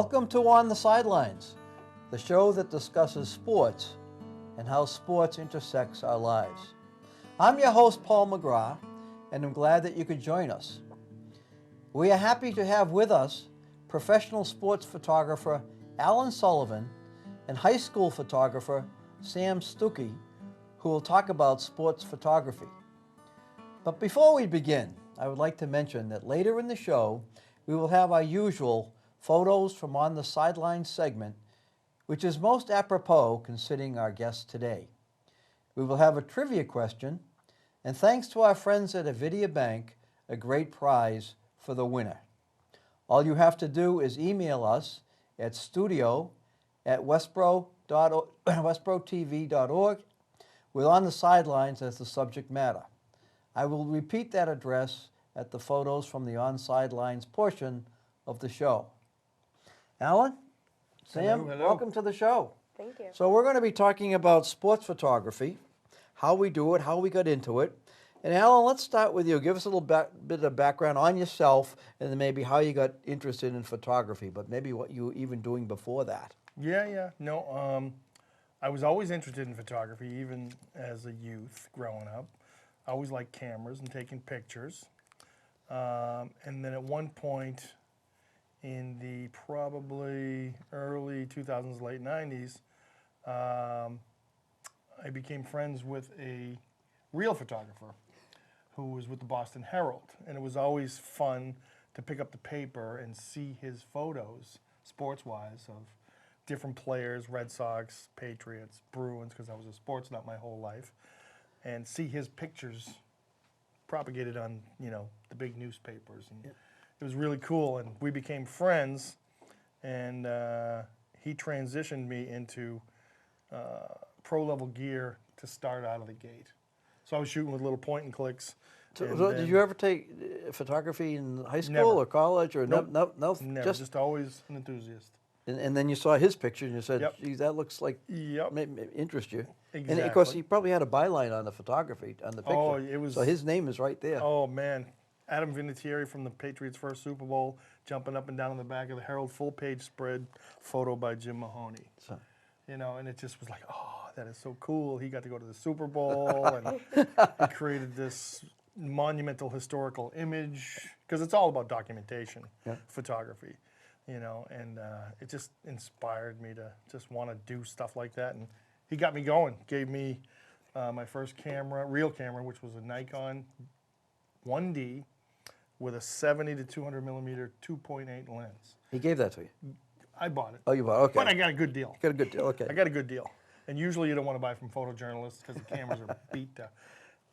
Welcome to On the Sidelines, the show that discusses sports and how sports intersects our lives. I'm your host, Paul McGrath, and I'm glad that you could join us. We are happy to have with us professional sports photographer Alan Sullivan and high school photographer Sam Stucchi, who will talk about sports photography. But before we begin, I would like to mention that later in the show, we will have our usual Photos from On the Sidelines segment, which is most apropos considering our guest today. We will have a trivia question, and thanks to our friends at Avidia Bank, a great prize for the winner. All you have to do is email us at studio@westboroughtv.org with On the Sidelines as the subject matter. I will repeat that address at the Photos from the On Sidelines portion of the show. Alan, Sam, Hello. welcome to the show. Thank you. So we're going to be talking about sports photography, how we do it, how we got into it. And Alan, let's start with you. Give us a little bit of background on yourself and then maybe how you got interested in photography, but maybe what you were even doing before that. No, I was always interested in photography, even as a youth growing up. I always liked cameras and taking pictures. And then at one point in the probably early 2000s, late 90s, I became friends with a real photographer who was with the Boston Herald. And it was always fun to pick up the paper and see his photos, sports-wise, of different players, Red Sox, Patriots, Bruins, because I was a sports nut my whole life, and see his pictures propagated on, the big newspapers. And it was really cool, and we became friends, and he transitioned me into pro-level gear to start out of the gate. So I was shooting with little point and clicks. So did you ever take photography in high school Never. or college? Or Nope. No, Never, just always an enthusiast. And then you saw his picture and you said, Yep. geez, that looks like Yep. may interest you. Exactly. And of course, he probably had a byline on the photography, on the picture. Oh, it was. So his name is right there. Oh, man. Adam Vinatieri from the Patriots' first Super Bowl, jumping up and down on the back of the Herald, full-page spread, photo by Jim Mahoney. So, And it just was like, oh, that is so cool. He got to go to the Super Bowl, and he created this monumental historical image, because it's all about documentation, photography, and it just inspired me to just want to do stuff like that. And he got me going, gave me my first camera, real camera, which was a Nikon 1D with a 70 to 200 millimeter 2.8 lens. he gave that to you? I bought it. Oh, you bought it, okay. But I got a good deal. Got a good deal, okay. I got a good deal. And usually you don't want to buy from photojournalists because the cameras are beat to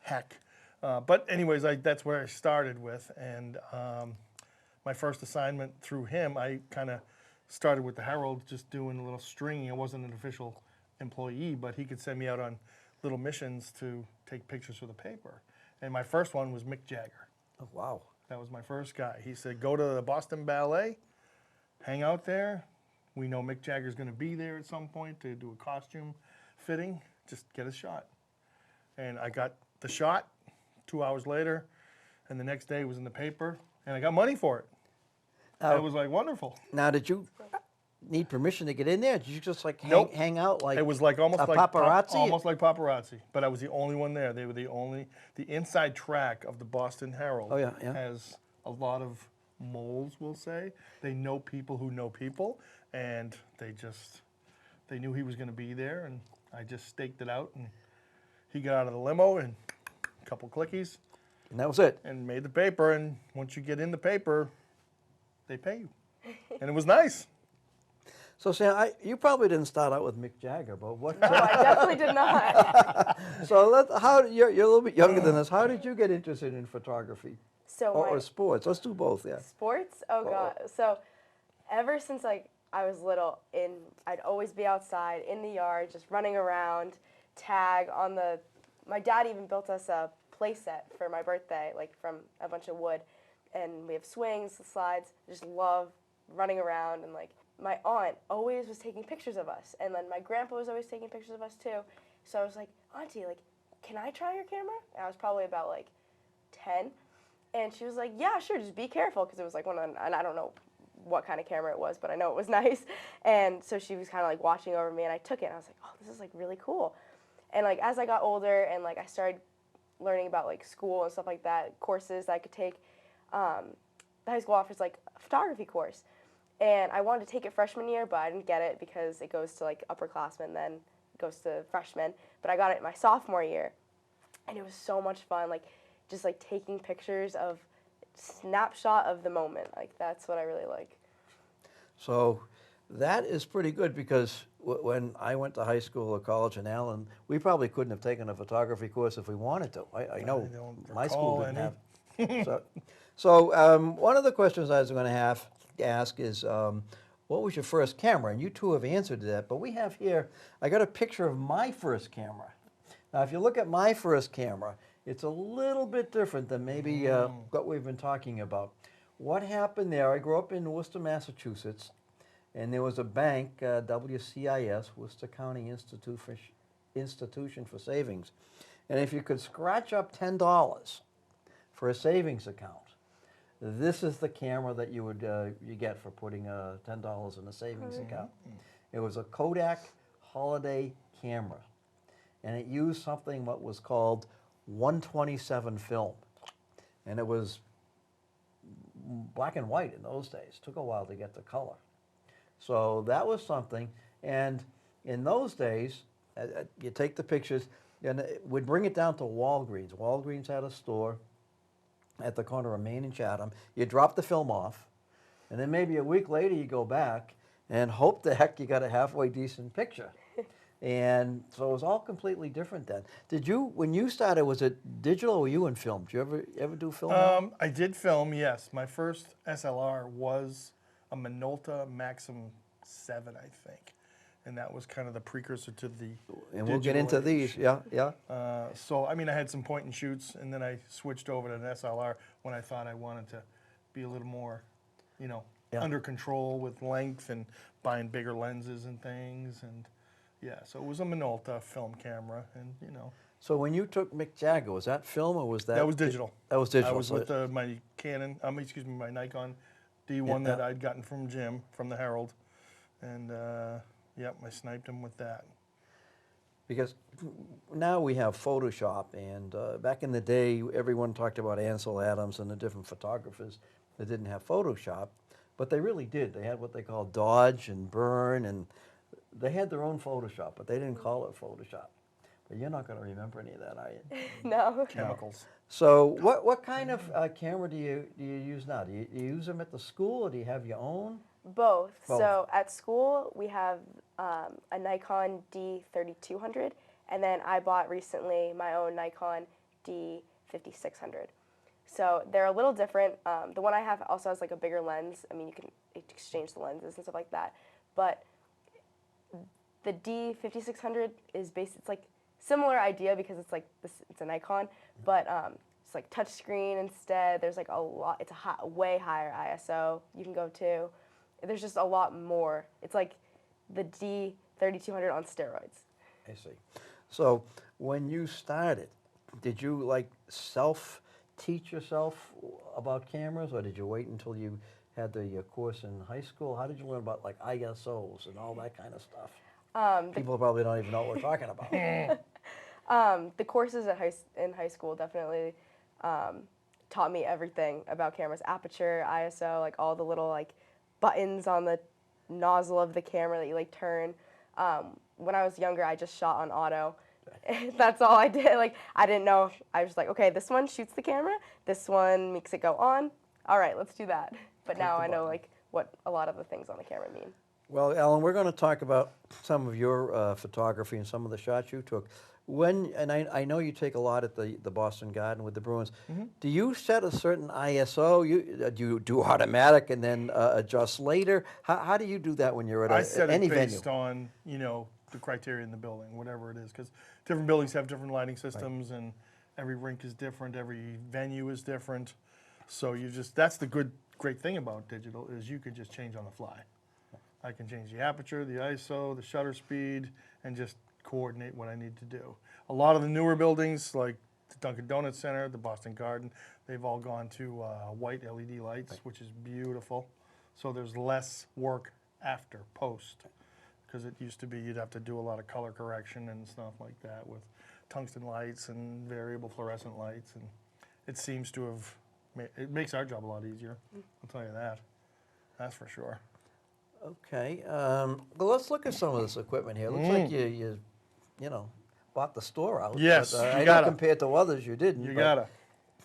heck. But anyways, that's where I started with. And my first assignment through him, I kind of started with the Herald, just doing a little stringing. I wasn't an official employee, but he could send me out on little missions to take pictures for the paper. And my first one was Mick Jagger. Oh, wow. That was my first guy. He said, go to the Boston Ballet, hang out there. We know Mick Jagger's going to be there at some point to do a costume fitting. Just get a shot. And I got the shot 2 hours later, and the next day it was in the paper, and I got money for it. It was like wonderful. Now, did you need permission to get in there? Did you just like Nope. hang out like It was like almost a like paparazzi? almost like paparazzi, but I was the only one there. They were the inside track of the Boston Herald. Oh, yeah. Has a lot of moles, we'll say. They know people who know people, and they knew he was going to be there, and I just staked it out, and he got out of the limo and a couple clickies. And that was it. And made the paper, and once you get in the paper, they pay you. And it was nice. So, Sam, you probably didn't start out with Mick Jagger, but what? No, I definitely did not. So, you're a little bit younger than us. How did you get interested in photography So or sports? Let's do both, yeah. sports? Oh God. So ever since I was little, I'd always be outside in the yard, just running around, tag on the. My dad even built us a play set for my birthday, like from a bunch of wood, and we have swings, slides. Just love running around, and like my aunt always was taking pictures of us, and then my grandpa was always taking pictures of us too. So I was like, Auntie, like, can I try your camera? And I was probably about like 10. And she was like, yeah, sure, just be careful, because it was like and I don't know what kind of camera it was, but I know it was nice. And so she was kind of like watching over me, and I took it, and I was like, oh, this is like really cool. And like as I got older and like I started learning about like school and stuff like that, courses that I could take, the high school offers like a photography course. And I wanted to take it freshman year, but I didn't get it because it goes to like upperclassmen, then it goes to freshmen. But I got it my sophomore year, and it was so much fun, like just like taking pictures of snapshot of the moment. Like that's what I really like. So that is pretty good because when I went to high school or college in Allen, we probably couldn't have taken a photography course if we wanted to. I know don't my school recall didn't any. have. So one of the questions I was going to ask is, what was your first camera? And you two have answered that, but we have here, I got a picture of my first camera. Now, if you look at my first camera, it's a little bit different than maybe what we've been talking about. What happened there, I grew up in Worcester, Massachusetts, and there was a bank, WCIS, Worcester County Institution for Savings. And if you could scratch up $10 for a savings account, this is the camera that you would you get for putting $10 in a savings account. It was a Kodak Holiday camera, and it used something what was called 127 film, and it was black and white in those days. Took a while to get the color. So that was something, and in those days, you take the pictures, and we'd bring it down to Walgreens. Walgreens had a store at the corner of Main and Chatham. You drop the film off, and then maybe a week later you go back and hope the heck you got a halfway decent picture. And so it was all completely different then. Did you, when you started, was it digital or were you in film? Did you ever do film? I did film, yes. My first SLR was a Minolta Maxim 7, I think. And that was kind of the precursor to the And we'll get digital into age. these, yeah, yeah. So, I mean, I had some point and shoots, and then I switched over to an SLR when I thought I wanted to be a little more, you know, Yeah. under control with length and buying bigger lenses and things. And yeah, so it was a Minolta film camera, and you know. So when you took Mick Jagger, was that film or was that? That was digital. That was digital. I was so with my Canon, my Nikon D1 that I'd gotten from Jim, from the Herald. And, yep, I sniped him with that. Because now we have Photoshop, and back in the day, everyone talked about Ansel Adams and the different photographers that didn't have Photoshop, but they really did. They had what they call Dodge and Burn, and they had their own Photoshop, but they didn't call it Photoshop. But you're not going to remember any of that, are you? No. Chemicals. So what kind of camera do you use now? Do you use them at the school, or do you have your own? Both. Both. So at school, we have a Nikon D3200, and then I bought recently my own Nikon D5600. So they're a little different. The one I have also has like a bigger lens. I mean, you can exchange the lenses and stuff like that. But the D5600 is it's like similar idea because it's like it's a Nikon, but it's like touch screen instead. There's like a lot. It's a way higher ISO you can go to. There's just a lot more. It's like the D3200 on steroids. I see. So when you started, did you like teach yourself about cameras, or did you wait until you had the course in high school? How did you learn about like ISOs and all that kind of stuff? People probably don't even know what we're talking about. The courses in high school definitely taught me everything about cameras, aperture, ISO, like all the little like buttons on the nozzle of the camera that you like turn. When I was younger, I just shot on auto. That's all I did. Like I didn't know. I was like, okay, this one shoots the camera. This one makes it go on. All right, let's do that. But now I know like what a lot of the things on the camera mean. Well, Alan, we're going to talk about some of your photography and some of the shots you took. And I know you take a lot at the Boston Garden with the Bruins. Mm-hmm. Do you set a certain ISO? Do you do automatic and then adjust later? How do you do that when you're at any venue? I set it based on, you know, the criteria in the building, whatever it is, because different buildings have different lighting systems, and every rink is different, every venue is different. So that's the great thing about digital is you could just change on the fly. I can change the aperture, the ISO, the shutter speed, and just coordinate what I need to do. A lot of the newer buildings, like the Dunkin' Donuts Center, the Boston Garden, they've all gone to white LED lights, which is beautiful. So there's less work after post, because it used to be you'd have to do a lot of color correction and stuff like that with tungsten lights and variable fluorescent lights, and it seems to have it makes our job a lot easier. I'll tell you that. That's for sure. Okay. Well, let's look at some of this equipment here. Looks like you know, bought the store out. Yes, But, you I gotta. know compared to others, you didn't. You but gotta.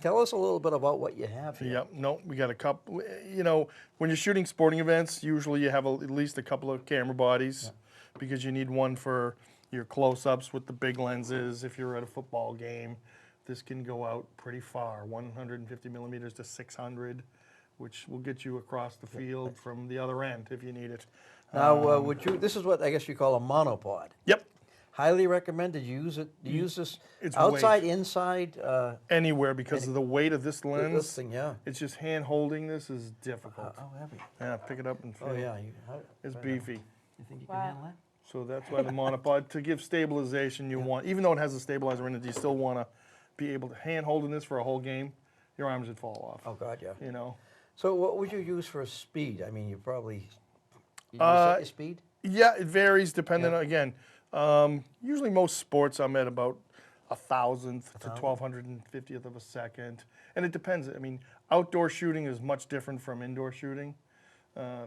Tell us a little bit about what you have here. Yep. No, we got a couple. You know, when you're shooting sporting events, usually you have at least a couple of camera bodies, because you need one for your close-ups with the big lenses. If you're at a football game, this can go out pretty far, 150 millimeters to 600, which will get you across the field from the other end if you need it. Now, would you? This is what I guess you call a monopod. Yep. Highly recommended. You use it. You use this It's outside, weight. inside. Anywhere, because of the weight of this lens. This thing, yeah. It's just hand holding this is difficult. How heavy? Yeah, pick it up and feel Oh it. yeah. It's beefy. You think you Wow. can handle that? So that's why the monopod, to give stabilization, you want, even though it has a stabilizer in it, you still want to be able to hand holding this for a whole game. Your arms would fall off. Oh God, yeah. You know. So what would you use for speed? I mean, you probably you set your speed. Yeah, it varies depending on, again, usually most sports I'm at about 1,000th to 1,250th of a second. And it depends. I mean, outdoor shooting is much different from indoor shooting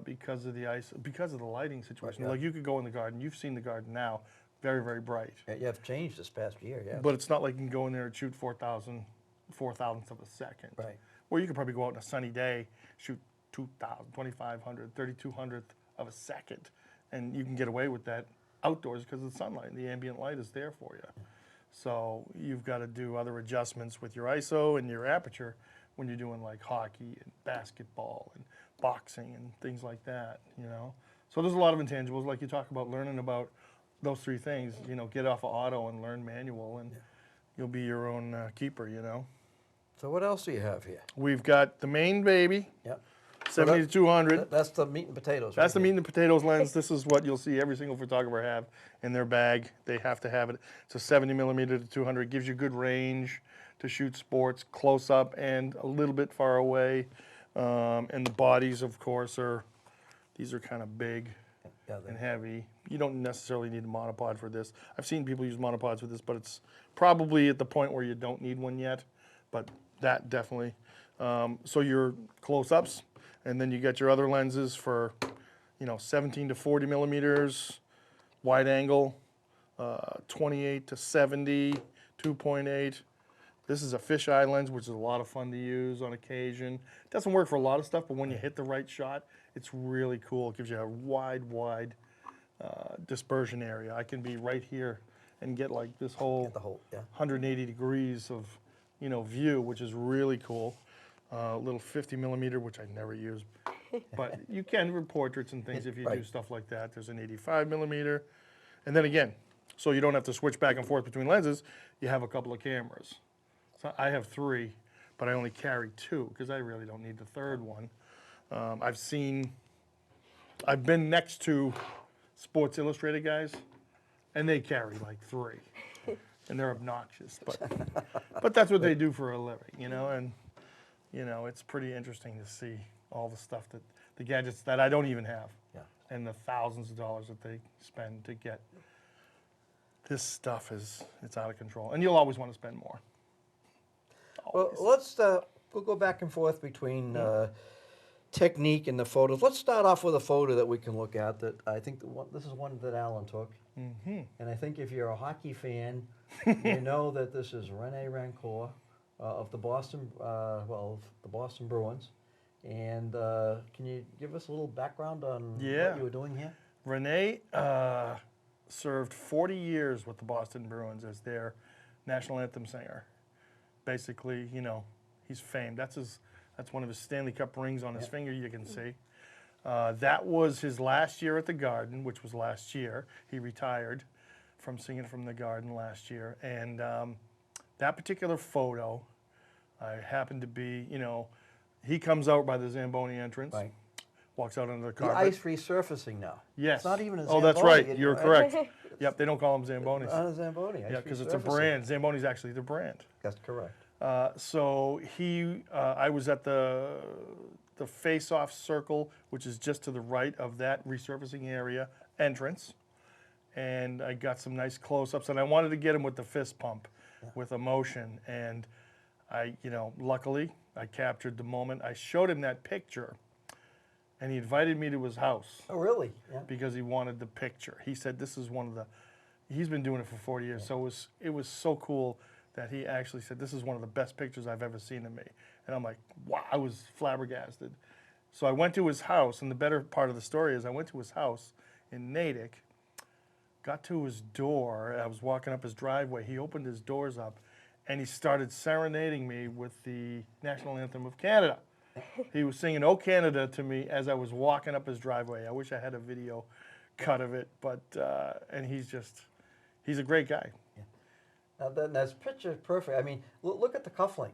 because of the ice, because of the lighting situation. Right, yeah. Like you could go in the garden. You've seen the garden now. Very, very bright. Yeah, you have changed this past year, yeah. But it's not like you can go in there and shoot 4,000ths of a second. Right. Where you could probably go out on a sunny day, shoot 2,000, 2,500, 3,200th of a second. And you can get away with that outdoors because of the sunlight. The ambient light is there for you. So you've got to do other adjustments with your ISO and your aperture when you're doing like hockey and basketball and boxing and things like that, you know. So there's a lot of intangibles, like you talk about learning about those three things, you know, get off of auto and learn manual, and you'll be your own keeper, you know. So what else do you have here? We've got the main baby, Yep. 70 to 200. That's the meat and potatoes. That's the right meat and potatoes lens. This is what you'll see every single photographer have in their bag. They have to have it. It's a 70 millimeter to 200. It gives you good range to shoot sports, close up and a little bit far away. And the bodies, of course, these are kind of big Yeah, and heavy. You don't necessarily need a monopod for this. I've seen people use monopods for this, but it's probably at the point where you don't need one yet. But that definitely. So your close-ups, and then you got your other lenses for, you know, 17 to 40 millimeters, wide angle, 28 to 70, 2.8. This is a fisheye lens, which is a lot of fun to use on occasion. It doesn't work for a lot of stuff, but when you hit the right shot, it's really cool. It gives you a wide dispersion area. I can be right here and get like this whole, the whole, yeah. 180 degrees of, you know, view, which is really cool. Little 50 millimeter, which I never use, but you can for portraits and things if you do stuff like that. There's an 85 millimeter, and then again, so you don't have to switch back and forth between lenses. You have a couple of cameras. So I have 3, but I only carry 2 because I really don't need the third one. I've been next to Sports Illustrated guys, and they carry like 3, and they're obnoxious, but that's what they do for a living, you know. And you know, it's pretty interesting to see all the stuff that the gadgets that I don't even have, and the thousands of dollars that they spend to get this stuff it's out of control, and you'll always want to spend more. Well, we'll go back and forth between technique and the photos. Let's start off with a photo that we can look at. That I think this is one that Alan took, and I think if you're a hockey fan, you know that this is Rene Rancourt of the Boston Bruins. And can you give us a little background on what you were doing here? Rene served 40 years with the Boston Bruins as their national anthem singer. Basically, you know, he's famed. That's one of his Stanley Cup rings on his finger, you can see. That was his last year at the Garden, which was last year. He retired from singing from the Garden last year. And that particular photo, I happened to be, you know, he comes out by the Zamboni entrance, walks out onto the carpet. The ice resurfacing now. Yes. It's not even a Zamboni. Oh, that's right. anymore. You're correct. Yep, they don't call them Zambonis. Not a Zamboni. Yeah, because it's a brand. Zamboni's actually the brand. That's correct. So I was at the the face-off circle, which is just to the right of that resurfacing area entrance. And I got some nice close-ups, and I wanted to get him with the fist pump, with emotion. And I, luckily, I captured the moment. I showed him that picture, and he invited me to his house. Oh, really? Yeah. Because he wanted the picture. He said this is one of the, he's been doing it for 40 years, so it was so cool that he actually said this is one of the best pictures I've ever seen of me. And I'm like, wow, I was flabbergasted. So I went to his house, and the better part of the story is I went to his house in Natick, got to his door, I was walking up his driveway, he opened his doors up, and he started serenading me with the National Anthem of Canada. He was singing "O Canada" to me as I was walking up his driveway. I wish I had a video cut of it, but, and he's a great guy. Yeah. Now, that's picture perfect. I mean, look at the cufflink.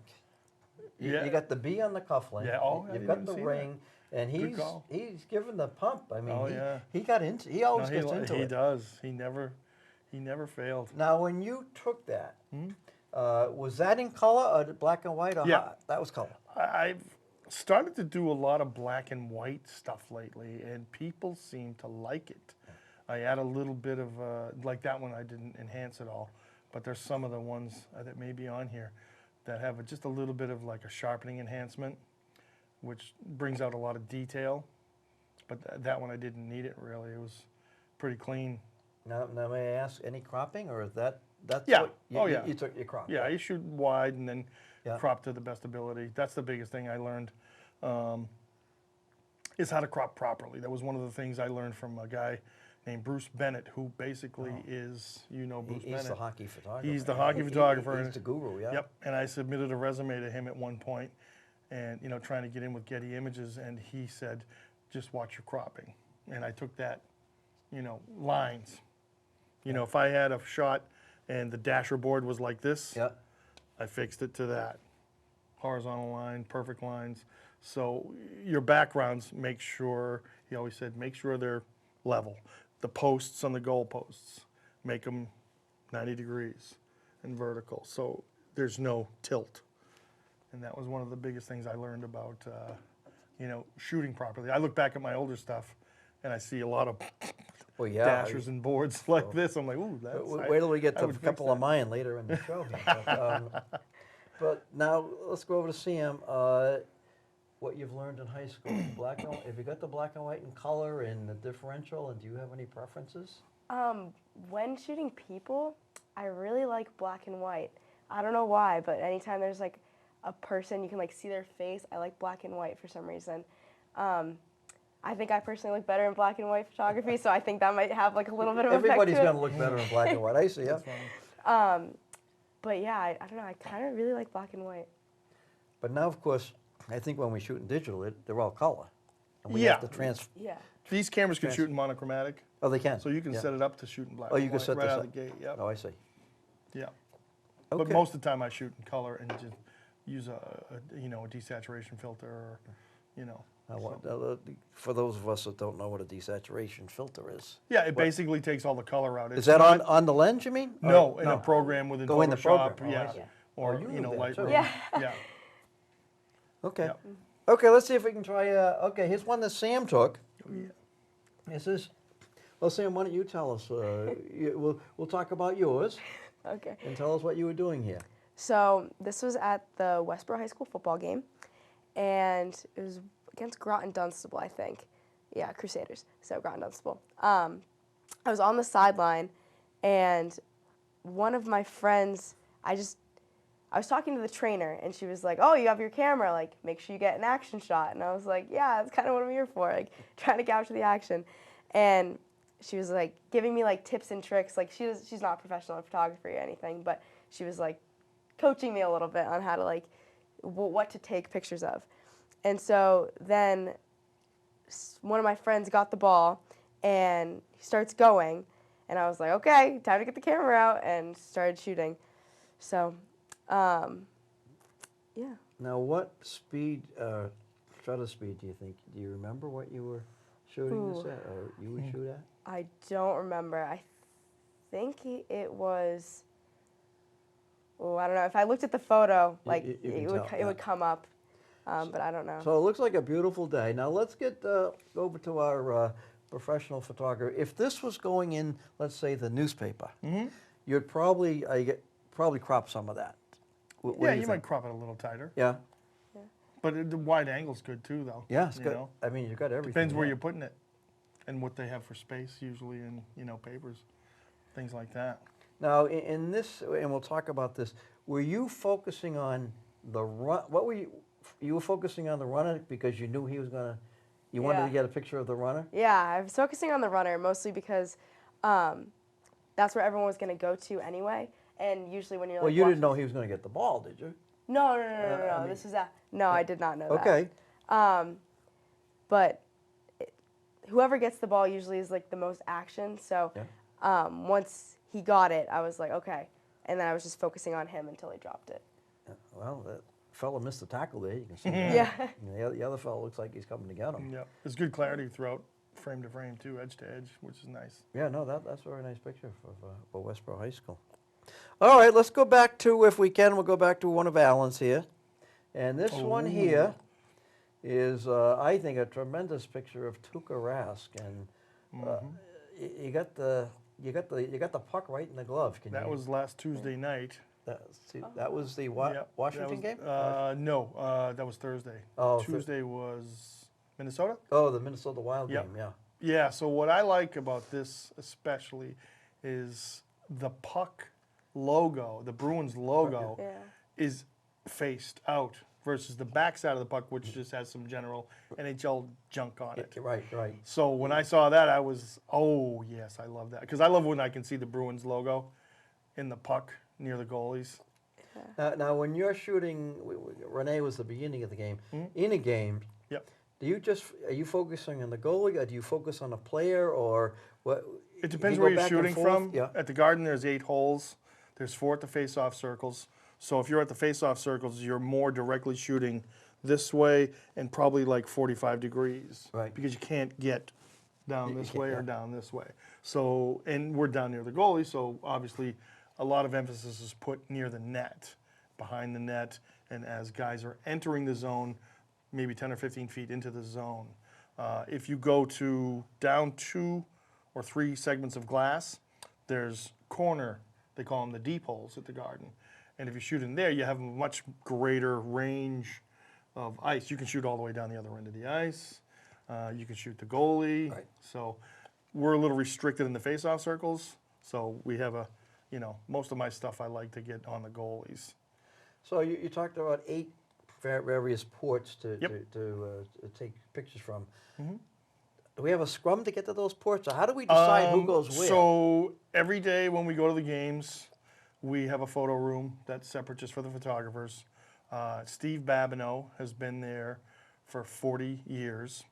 You got the B on the cufflink. Yeah, You've got the ring. And he's given the pump. I mean, he got into. He always gets into it. He does. He never failed. Now, when you took that, was that in color or black and white? Or that was color. I've started to do a lot of black and white stuff lately, and people seem to like it. I add a little bit of like that one. I didn't enhance it all, but there's some of the ones that may be on here that have just a little bit of like a sharpening enhancement, which brings out a lot of detail, but that one I didn't need it really. It was pretty clean. Now may I ask, any cropping, or is that's yeah? what you took your crop? Yeah, you shoot wide and then crop to the best ability. That's the biggest thing I learned, is how to crop properly. That was one of the things I learned from a guy named Bruce Bennett, who basically is, Bruce Bennett. He's the hockey photographer. He's the hockey photographer. He's the guru, yeah. Yep, and I submitted a resume to him at one point, and trying to get in with Getty Images, and he said, just watch your cropping. And I took that, lines. If I had a shot and the dasher board was like this, I fixed it to that. Horizontal line, perfect lines. So your backgrounds, he always said, make sure they're level. The posts on the goal posts, make them 90 degrees and vertical, so there's no tilt. And that was one of the biggest things I learned about, shooting properly. I look back at my older stuff, and I see a lot of dashers and boards like this. I'm like, ooh, that's... Wait till we get to a couple of mine later in the show here. But now, let's go over to Sam. What you've learned in high school, black and white. Have you got the black and white and color and the differential, and do you have any preferences? When shooting people, I really like black and white. I don't know why, but anytime there's like a person, you can like see their face, I like black and white for some reason. I think I personally look better in black and white photography, so I think that might have like a little bit of Everybody's effect to going to look better in black and white. I see, but yeah, I don't know, I kind of really like black and white. But now, of course, I think when we shoot in digital, they're all color. And we have to These cameras can shoot in monochromatic. Oh, they can? So you can set it up to shoot in black and white. you can set right out of the gate, Oh, I see. Yeah. Okay. But most of the time I shoot in color and just use a desaturation filter or, For those of us that don't know what a desaturation filter is. Yeah, it basically takes all the color out. Is that on the lens, you mean? No, in a program within Photoshop. In the program. Yeah. Or, Lightroom. Yeah. Okay. Yep. Okay, let's see if we can try, okay, here's one that Sam took. Oh, yeah. This is, well, Sam, why don't you tell us, we'll talk about yours. Okay. And tell us what you were doing here. So this was at the Westborough High School football game, and it was against Groton Dunstable, I think. Yeah, Crusaders. So Groton Dunstable. I was on the sideline, and one of my friends, I was talking to the trainer, and she was like, "Oh, you have your camera. Like, make sure you get an action shot." And I was like, "Yeah, that's kind of what I'm here for. Like, trying to capture the action." And she was like giving me like tips and tricks. Like, she's not professional in photography or anything, but she was like coaching me a little bit on how to like what to take pictures of. And so then one of my friends got the ball, and he starts going, and I was like, "Okay, time to get the camera out," and started shooting. So. Yeah. Now, what speed, shutter speed, do you think? Do you remember what you were shooting this at, or you would shoot at? I don't remember. I think it was. Oh, I don't know. If I looked at the photo, like it would come up. but I don't know. So it looks like a beautiful day. Now let's get over to our professional photographer. If this was going in, let's say, the newspaper, you'd probably probably crop some of that. What do Yeah, you you think? might crop it a little tighter. Yeah. But the wide angle's good too, though. Yeah, it's you good. know? I mean, you got everything. Depends where yeah. you're putting it and what they have for space, usually in, papers, things like that. Now, in this, and we'll talk about this, were you focusing on the run? What were you were focusing on the runner because you knew he was going to, you wanted Yeah. to get a picture of the runner? Yeah, I was focusing on the runner mostly because that's where everyone was going to go to anyway. And usually when you're Well, like, you didn't know he was going to get the ball, did you? No. I mean- This is that. No, I did not know Okay. that. But whoever gets the ball usually is like the most action. So Yeah. once he got it, I was like, okay. And then I was just focusing on him until he dropped it. Well, that fella missed the tackle there. You can see that. Yeah. And the other fellow looks like he's coming to get him. Yeah, there's good clarity throughout frame to frame too, edge to edge, which is nice. Yeah, no, that's a very nice picture for Westborough High School. All right, let's go back to, if we can, we'll go back to one of Alan's here. And this one here is, I think, a tremendous picture of Tuukka Rask. And you got the puck right in the glove. That was last Tuesday night. That was the what? Yep, Washington game? No, that was Thursday. Oh, Tuesday was Minnesota? Oh, the Minnesota Wild Yep. game, yeah. Yeah, so what I like about this especially is the puck logo, the Bruins logo, Yeah. is faced out versus the backside of the puck, which just has some general NHL junk on it. Right. So when I saw that, I was, oh, yes, I love that. Because I love when I can see the Bruins logo in the puck near the goalies. Now, when you're shooting, Renee was the beginning of the game. In a game, Yep. are you focusing on the goalie, or do you focus on a player, or what? It depends you where go you're back and shooting forth? from. Yeah. At the Garden, there's 8 holes. There's 4 at the face-off circles. So if you're at the face-off circles, you're more directly shooting this way and probably like 45 degrees. Right. Because you can't get down You this can't, way or yeah. down this way. So, and we're down near the goalie, so obviously a lot of emphasis is put near the net, behind the net, and as guys are entering the zone, maybe 10 or 15 feet into the zone. If you go to down 2 or 3 segments of glass, there's corner, they call them the deep holes at the Garden. And if you shoot in there, you have a much greater range of ice. You can shoot all the way down the other end of the ice. You can shoot the goalie. Right. So we're a little restricted in the face-off circles. So we have a, most of my stuff I like to get on the goalies. So you talked about 8 various ports to Yep. to take pictures from. Do we have a scrum to get to those ports, or how do we decide who goes where? So every day when we go to the games, we have a photo room that's separate just for the photographers. Steve Babineau has been there for 40 years,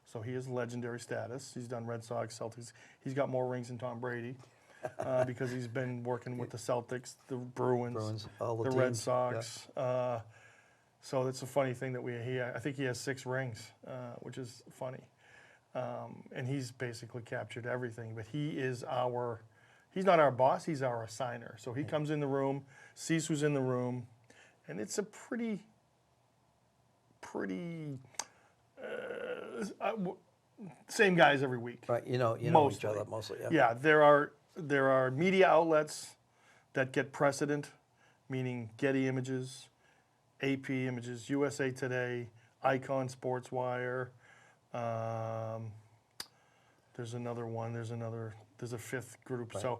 so he has legendary status. He's done Red Sox, Celtics. He's got more rings than Tom Brady because he's been working with the Celtics, the Bruins, all the the Red teams, Sox. So it's a funny thing that I think he has 6 rings, which is funny. And he's basically captured everything, but he's not our boss, he's our assigner. So he comes in the room, sees who's in the room, and it's a pretty, same guys every week. Right, you know each Mostly. other mostly. Yeah. Yeah, there are media outlets that get precedent, meaning Getty Images, AP Images, USA Today, Icon Sports Wire. There's another one. There's a 5th group. Right. So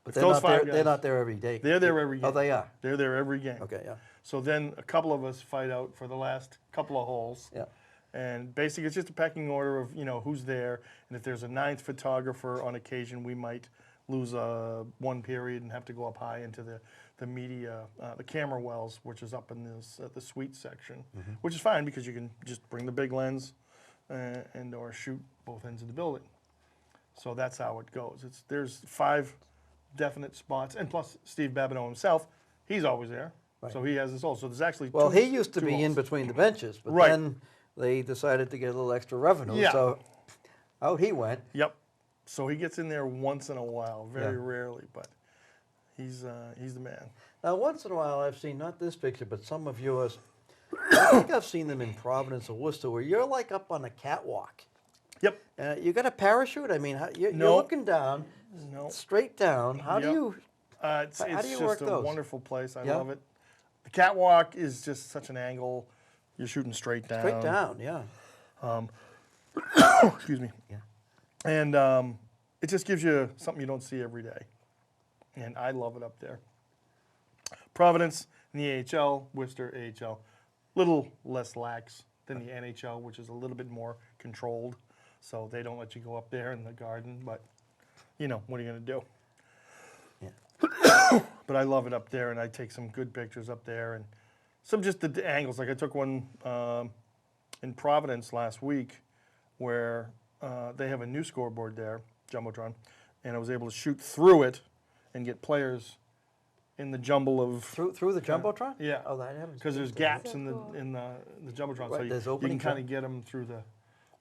But if they're those not 5 there. guys, They're not there every day. They're there every game. Oh, they are. They're there every game. Okay, yeah. So then a couple of us fight out for the last couple of holes. Yeah. And basically, it's just a pecking order of who's there, and if there's a 9th photographer on occasion, we might lose one period and have to go up high into the media, the camera wells, which is up in the suite section, which is fine because you can just bring the big lens and or shoot both ends of the building. So that's how it goes. There's 5 definite spots, and plus Steve Babineau himself, he's always there, so he has his hole. So there's actually Well, two, he used to two be in holes. between the benches, but Right. then they decided to get a little extra revenue, Yeah. so out he went. Yep. So he gets in there once in a while, very Yeah. rarely, but he's the man. Now, once in a while, I've seen not this picture, but some of yours I think I've seen them in Providence or Worcester, where you're like up on a catwalk. Yep. You got a parachute? I mean, you're No. looking down, No. straight down. How do Yep. you? It's How do you just work a those? wonderful place. I Yeah? love it. The catwalk is just such an angle. You're shooting straight down. Straight down, yeah. Excuse me. Yeah. And it just gives you something you don't see every day. And I love it up there. Providence in the AHL, Worcester AHL, little less lax than the NHL, which is a little bit more controlled. So they don't let you go up there in the garden, but you know, what are you going to do? Yeah. But I love it up there, and I take some good pictures up there, and some just the angles. Like I took one in Providence last week where they have a new scoreboard there, Jumbotron, and I was able to shoot through it and get players in the jumble of Through the Jumbotron? yeah. Oh, I haven't. Because there's seen gaps So in cool. the Jumbotron, Right, so there's you can openings, kind huh? of get them through the,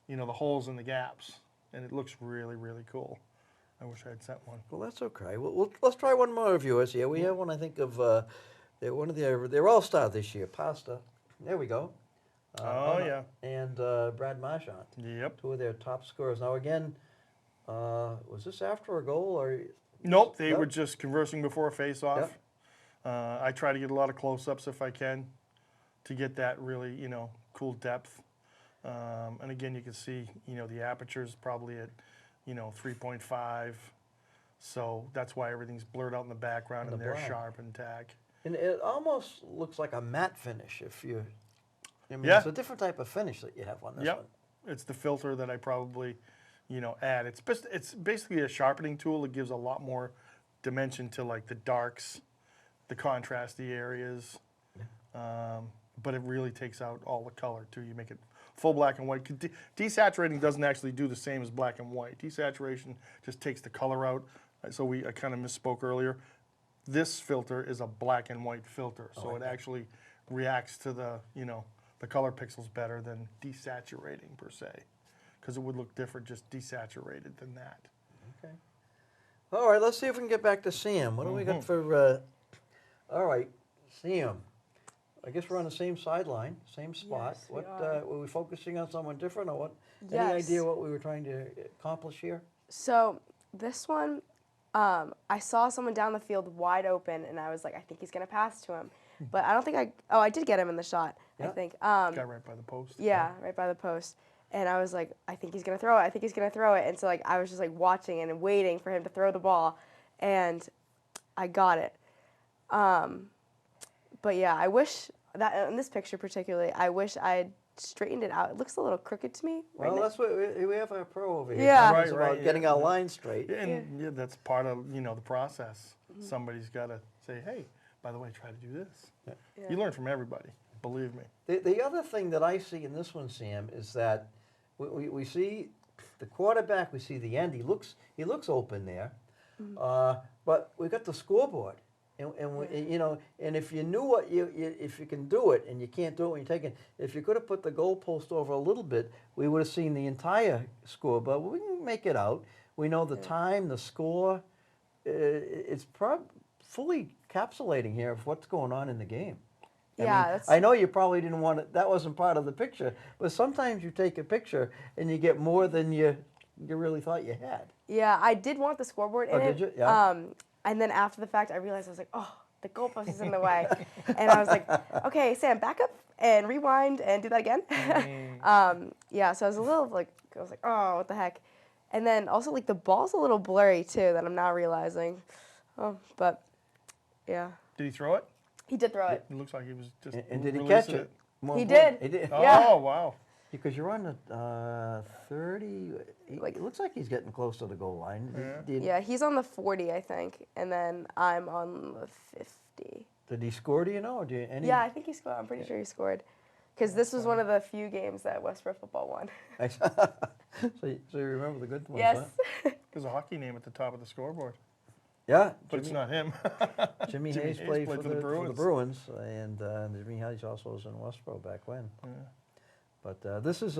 you know, the holes in the gaps, and it looks really, really cool. I wish I had sent one. Well, that's okay. Let's try one more of yours here. We have one, I think, of they're all star this year. Pasta. There we go. Oh, Anna yeah. And Brad Marchand, Yep. two of their top scorers. Now again, was this after a goal or? Nope, they Yep. were just conversing before a face-off. Yep. I try to get a lot of close-ups if I can to get that really, you know, cool depth. And again, you can see, you know, the aperture's probably at, you know, 3.5. So that's why everything's blurred out in the background In and the they're black. sharp and tack. And it almost looks like a matte finish if you. I mean, Yeah. it's a different type of finish that you have on this Yep. one. It's the filter that I probably, you know, add. It's basically a sharpening tool. It gives a lot more dimension to like the darks, the contrasty areas. But it really takes out all the color too. You make it full black and white. Desaturating doesn't actually do the same as black and white. Desaturation just takes the color out. So I kind of misspoke earlier. This filter is a black and white filter, so it actually reacts to the, you know, the color pixels better than desaturating per se, because it would look different just desaturated than that. Okay. All right, let's see if we can get back to Sam. What do we got for, all right, Sam. I guess we're on the same sideline, same spot. Yes, we What are. were we focusing on someone different or what? Yes. Any idea what we were trying to accomplish here? So this one, I saw someone down the field wide open, and I was like, I think he's gonna pass to him, but I don't think I did get him in the shot. I Yeah. think. Guy right by the post. Yeah, right by the post. And I was like, I think he's gonna throw it. I think he's gonna throw it. And so like I was just like watching and waiting for him to throw the ball, and I got it. But yeah, I wish that in this picture particularly, I wish I had straightened it out. It looks a little crooked to me. Well, now. that's what we have our pro over here. Yeah. Talking Right, about yeah. getting our lines straight. And yeah, that's part of, you know, the process. Somebody's got to say, hey, by the way, try to do this. Yeah. You learn from everybody, believe me. The other thing that I see in this one, Sam, is that we see the quarterback, we see the end. He looks open there, but we got the scoreboard, and you know, and if you knew what if you can do it, and you can't do it when you're taking, if you could have put the goalpost over a little bit, we would have seen the entire scoreboard. We can make it out. We know the time, the score. It's fully encapsulating here of what's going on in the game. Yeah, that's- I know you probably didn't want it. That wasn't part of the picture. But sometimes you take a picture and you get more than you really thought you had. Yeah, I did want the scoreboard in Oh, it. did you? Yeah. And then after the fact, I realized I was like, oh, the goalpost is in the way. And I was like, okay, Sam, back up and rewind and do that again. Yeah, so I was a little like, I was like, oh, what the heck. And then also like the ball's a little blurry too that I'm now realizing. Oh, but yeah, Did he throw it? he did throw it. It looks like he was just And did he releasing catch it? More He important, did. He did. Oh, Yeah. wow. Because you're on the 30. It looks like he's getting close to the goal line. Yeah, he's on the 40, I think, and then I'm on the 50. Did he score? Do you know? Or do you, any? Yeah, I think he scored. I'm pretty sure he scored. Because this was one of the few games that Westborough football won. so you remember the good ones? Yes. Huh? There's a hockey name at the top of the scoreboard, Yeah. but it's not him. Jimmy Jimmy Hayes Hayes played played for for the the Bruins. Bruins, and Jimmy Hayes also was in Westborough back when. Yeah. But this is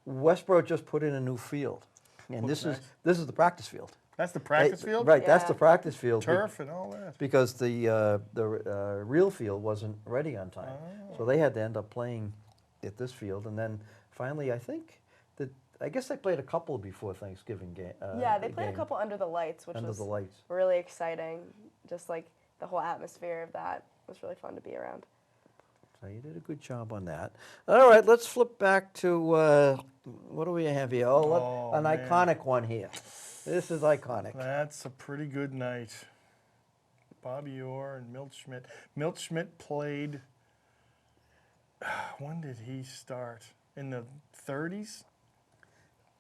Westborough just put in a new field, and Looks this nice. is the practice field. That's the practice field? Right, that's the Yeah. practice field. Turf and all that. Because the real field wasn't ready on time. So they had to end up playing at this field. And then finally, I guess they played a couple before Thanksgiving game. Yeah, they played a couple under the lights, which Under was the lights. really exciting. Just like the whole atmosphere of that was really fun to be around. So you did a good job on that. All right, let's flip back to, what do we have here? An man. iconic one here. This is iconic. That's a pretty good night. Bobby Orr and Milt Schmidt. Milt Schmidt played, when did he start? In the 30s?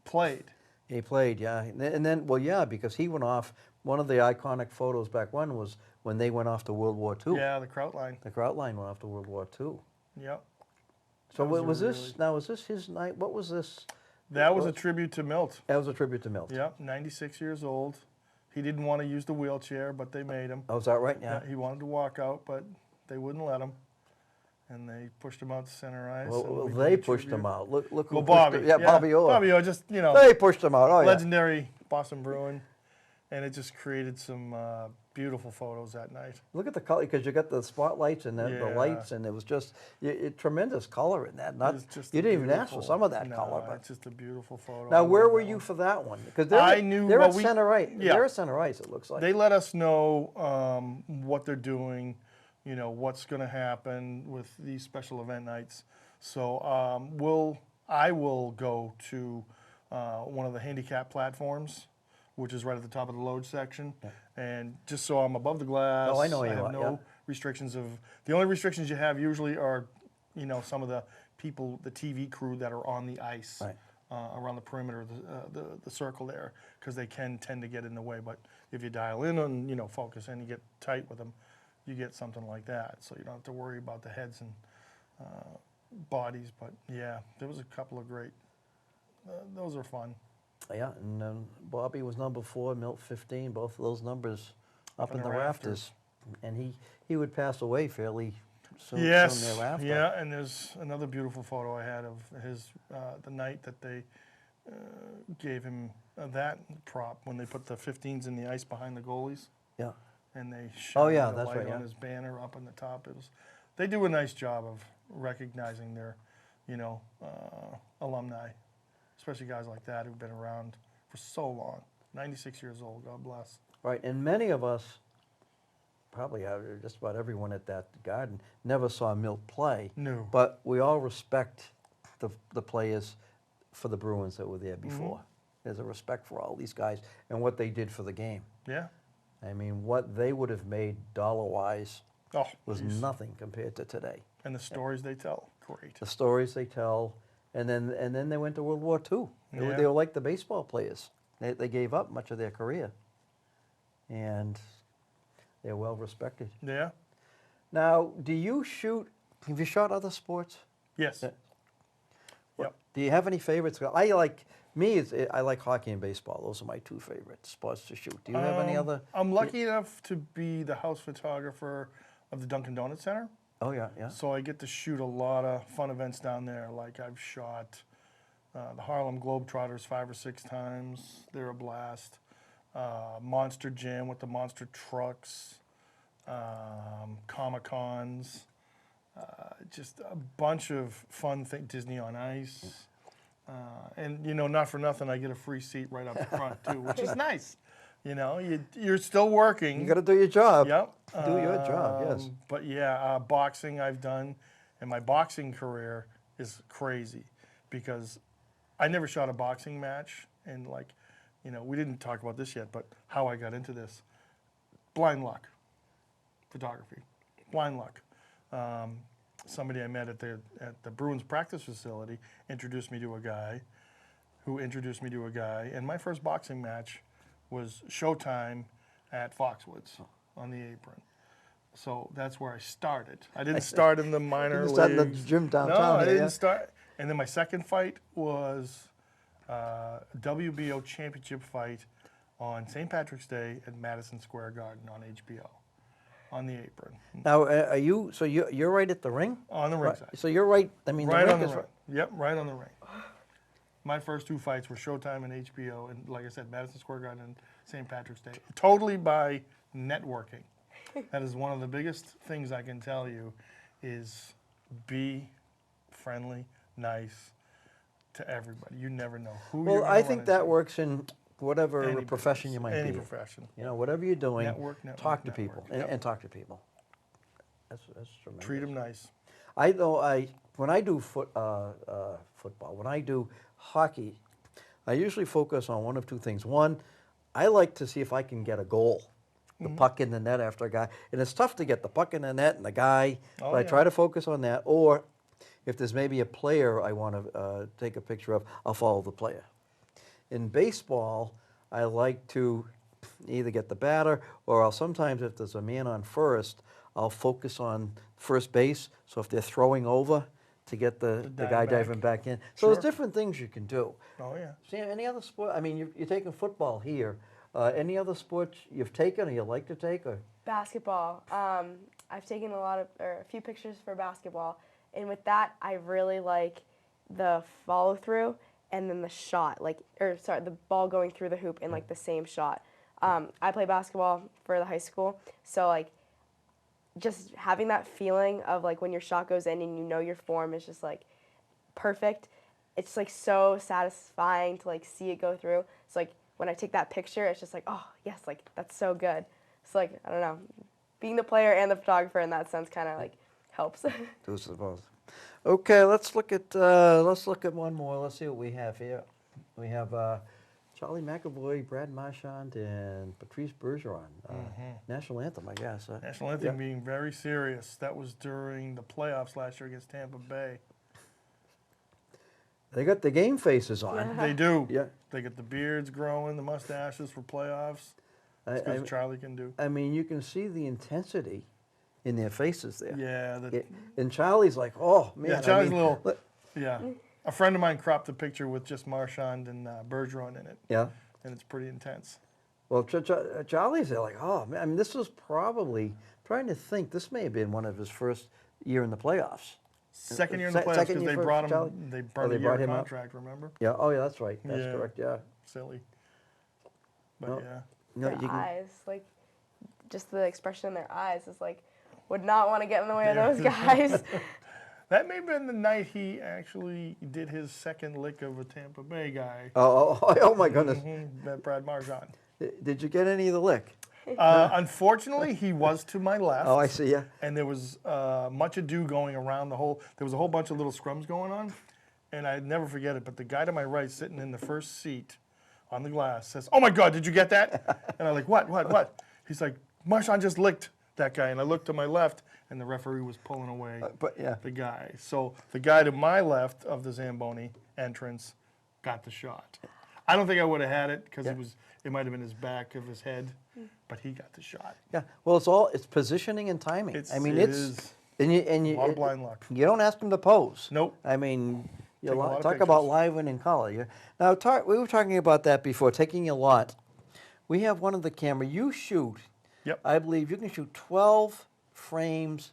Played. He played, yeah. And then, well, yeah, because he went off, one of the iconic photos back when was when they went off to World War II. Yeah, the Kraut line. The Kraut line went off to World War II. Yep. So That was was a this, really- now was this his night? What was this? That was a What? tribute to Milt. That was a tribute to Milt. Yep, 96 years old. He didn't want to use the wheelchair, but they made him. Oh, is that right? Yeah. He wanted to walk out, but they wouldn't let him. And they pushed him out to center ice. and Well, we they did a pushed tribute. him out. Look who Well, pushed Bobby. him. Yeah, Bobby Orr. Bobby Orr, just, They pushed him out. Oh, yeah. legendary Boston Bruin. And it just created some beautiful photos that night. Look at the color, because you got the spotlights and the Yeah. lights, and it was just tremendous color in that. It was just You a didn't even ask for beautiful- some of that no, color. But it's just a beautiful photo. now, I where love were that you one. for that one? Because I knew- they're well, at we- center ice. yeah. They're at center ice. It looks like. They let us know what they're doing, what's going to happen with these special event nights. So I will go to one of the handicap platforms, which is right at the top of the load section, and just so I'm above the glass. Oh, I know I you have are, no yeah. restrictions of. The only restrictions you have usually are, some of the people, the TV crew that are on the ice. Right. Around the perimeter of the circle there, because they can tend to get in the way. But if you dial in and focus and you get tight with them, you get something like that. So you don't have to worry about the heads and bodies. But yeah, there was a couple of great. Those are fun. Yeah, and Bobby was number 4, Milt 15. Both of those numbers up in the rafters. And he would pass away fairly soon thereafter. Yeah, and there's another beautiful photo I had of his the night that they gave him that prop when they put the 15s in the ice behind the goalies. Yeah. And they shone yeah, the that's light right, on yeah. his banner up on the top. They do a nice job of recognizing their, alumni, especially guys like that who've been around for so long. 96 years old, God bless. Right, and many of us, probably just about everyone at that garden, never saw Milt play. No. But we all respect the players for the Bruins that were there before. There's a respect for all these guys and what they did for the game. Yeah. I mean, what they would have made dollar-wise Oh, was geez. nothing compared to today. And the stories they tell, great. The stories they tell, and then they went to World War II. Yeah. They were like the baseball players. They gave up much of their career, and they're well respected. Yeah. Now, have you shot other sports? Yes. Yeah. Yep. Do you have any favorites? I like hockey and baseball. Those are my 2 favorite sports to shoot. Do you have any other? I'm lucky enough to be the house photographer of the Dunkin' Donuts Center. Oh, yeah, yeah. So I get to shoot a lot of fun events down there. Like I've shot the Harlem Globetrotters 5 or 6 times. They're a blast. Monster Jam with the monster trucks. Comic-Cons. Just a bunch of fun things. Disney on Ice. And, not for nothing, I get a free seat right up front, too, which is nice. You're still working. You got to do your job. Yep. Do your job, yes. But yeah, boxing I've done, and my boxing career is crazy because I never shot a boxing match, and we didn't talk about this yet, but how I got into this, blind luck, photography, blind luck. Somebody I met at the Bruins practice facility introduced me to a guy, who introduced me to a guy, and my first boxing match was Showtime at Foxwoods on the apron. So that's where I started. I didn't start in the minor leagues. Start in the gym downtown. No, I here, didn't yeah? start. And then my second fight was a WBO championship fight on St. Patrick's Day at Madison Square Garden on HBO, on the apron, Now, you're right at the ring? on the Right. ringside. So you're right, I mean, Right the on ring the is ring. Yep, right on the ring. My first 2 fights were Showtime and HBO, and like I said, Madison Square Garden and St. Patrick's Day. Totally by networking. That is one of the biggest things I can tell you is be friendly, nice to everybody. You never know who you're Well, going I to think that works in whatever Any profession business, you might any be. profession. You know, whatever you're doing, Network, talk to network, people network. and talk to people. That's tremendous. Treat them nice. When I do football, when I do hockey, I usually focus on one of two things. One, I like to see if I can get a goal, the puck in the net after a guy. And it's tough to get the puck in the net and the guy, Oh, but I yeah. try to focus on that. Or if there's maybe a player I want to take a picture of, I'll follow the player. In baseball, I like to either get the batter or I'll sometimes, if there's a man on first, I'll focus on first base. So if they're throwing over, to get the guy diving back in. So there's Sure. different things you can do. Oh, yeah. See, any other sport? I mean, you're taking football here. Any other sports you've taken or you like to take? Or Basketball. I've taken a few pictures for basketball, and with that, I really like the follow through and then the shot, the ball going through the hoop in like the same shot. I play basketball for the high school, so like just having that feeling of like when your shot goes in and you know your form is just like perfect. It's like so satisfying to like see it go through. So like when I take that picture, it's just like, oh yes, like that's so good. So like, I don't know, being the player and the photographer in that sense kind of like helps. those are both. Okay, let's look at one more. Let's see what we have here. We have Charlie McAvoy, Brad Marchand, and Patrice Bergeron. National anthem, I guess. National anthem being very serious. That was during the playoffs last year against Tampa Bay. They got the game faces on. Yeah. They do. Yeah. They get the beards growing, the mustaches for playoffs. That's because Charlie can do. I mean, you can see the intensity in their faces there. Yeah. And Charlie's like, oh, man. Yeah, Charlie's I mean, a little. Yeah. A friend of mine cropped a picture with just Marchand and Bergeron in it. Yeah. And it's pretty intense. Well, Charlie's there like, oh, man. I mean, this was probably, trying to think, this may have been one of his first year in the playoffs. Second year in the playoffs second because year they for brought him. Charlie? They Oh, brought they a brought year him up? contract. Remember? Yeah. Oh, yeah, that's right. That's Yeah. correct. Yeah. Silly. But Well, yeah. No, Their you can, eyes, like just the expression in their eyes is like, would not want to get in the way of those guys. That may have been the night he actually did his second lick of a Tampa Bay guy. oh my goodness. That Brad Marchand. Did you get any of the lick? Unfortunately, he was to my left. Oh, I see. Yeah. And there was much ado going around the whole. There was a whole bunch of little scrums going on, and I'd never forget it. But the guy to my right, sitting in the first seat on the glass, says, "Oh my God, did you get that?" And I'm like, "What?" He's like, "Marchand just licked that guy." And I looked to my left, and the referee was pulling away the guy. So the guy to my left of the Zamboni entrance got the shot. I don't think I would have had it because it might have been his back of his head, but he got the shot. Yeah. Well, it's positioning and timing. I mean, it it's is and you a lot of blind luck. You don't ask them to pose. Nope. I mean, you Take a lot of talk about pictures. live and in color. Now, we were talking about that before, taking a lot. We have one of the camera. You shoot. Yep. I believe you can shoot 12 frames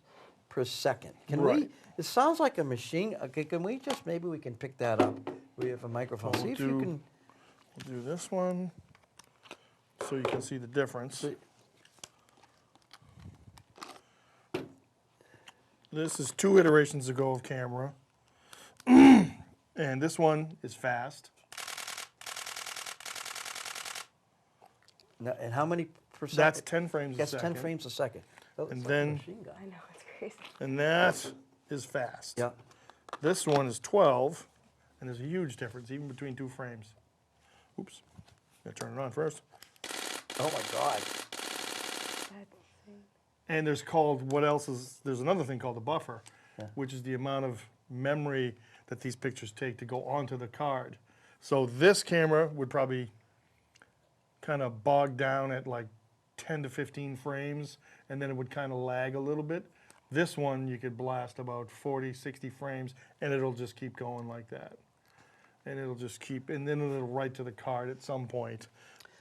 per second. Can we? Right. It sounds like a machine. Okay, can we just maybe we can pick that up? We have a microphone. We'll See if you can. We'll do this one so you can see the difference. This is 2 iterations ago of camera. And this one is fast. Now, and how many per second? That's 10 frames a That's second. 10 frames a second. Oh, And it's like a then- machine gun. I know, it's crazy. And that is fast. Yeah. This one is 12, and there's a huge difference even between 2 frames. Oops. Gotta turn it on first. Oh my God. And there's another thing called a buffer, which is the amount of memory that these pictures take to go onto the card. So this camera would probably kind of bog down at like 10 to 15 frames, and then it would kind of lag a little bit. This one, you could blast about 40, 60 frames, and it'll just keep going like that. And it'll just keep, and then it'll write to the card at some point.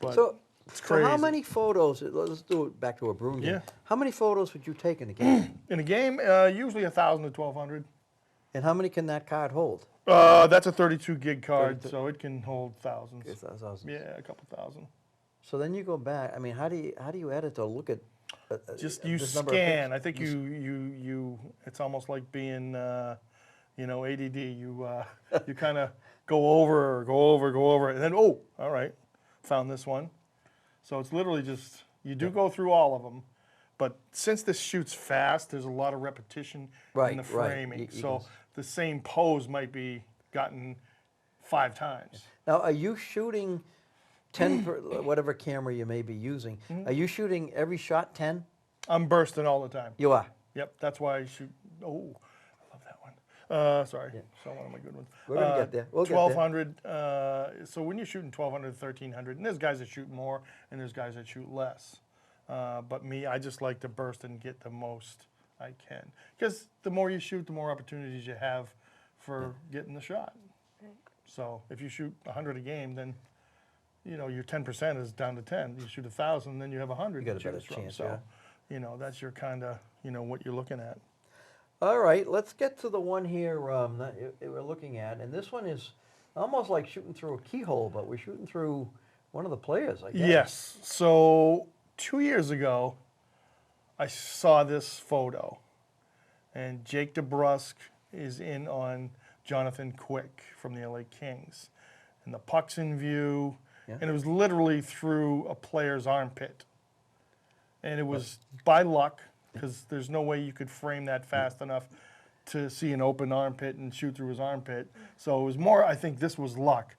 But So, it's so crazy. how many photos? Let's do it back to a Bruin game. Yeah. How many photos would you take in a game? In a game, usually 1,000 to 1,200. And how many can that card hold? That's a 32 gig card, 32. so it can hold thousands. It's 1,000. Yeah, a couple thousand. So then you go back. I mean, how do you edit to look at Just you this number of scan. pictures? I think you. It's almost like being, ADD. You kind of go over, and then oh, all right, found this one. So it's literally just you do go through all of them, but since this shoots fast, there's a lot of repetition in the framing. You So can the same pose might be gotten 5 times. Now, are you shooting 10 per, whatever camera you may be using? Are you shooting every shot 10? I'm bursting all the time. You are. Yep, that's why I shoot. Oh, I love that one. Sorry, so one of my good ones. We're gonna get there. We'll get there. 1200. So when you're shooting 1200, 1300, and there's guys that shoot more, and there's guys that shoot less. But me, I just like to burst and get the most I can, because the more you shoot, the more opportunities you have for getting the shot. So if you shoot 100 a game, then your 10% is down to 10. You shoot 1,000, then you have 100. You got a to better choose from. chance, So, yeah. that's your kind of what you're looking at. All right, let's get to the one here that we're looking at. And this one is almost like shooting through a keyhole, but we're shooting through one of the players, I guess. Yes. So 2 years ago, I saw this photo, and Jake DeBrusk is in on Jonathan Quick from the LA Kings. And the puck's in view, and it was literally through a player's armpit. And it was by luck, because there's no way you could frame that fast enough to see an open armpit and shoot through his armpit. So it was more, I think this was luck.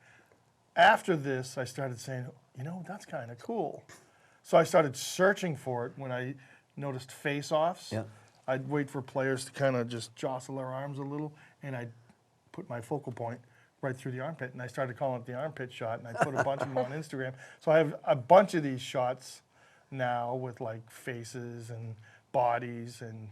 After this, I started saying, that's kind of cool. So I started searching for it when I noticed face-offs. Yeah. I'd wait for players to kind of just jostle their arms a little, and I'd put my focal point right through the armpit, and I started calling it the armpit shot, and I put a bunch of them on Instagram. So I have a bunch of these shots now with like faces and bodies, and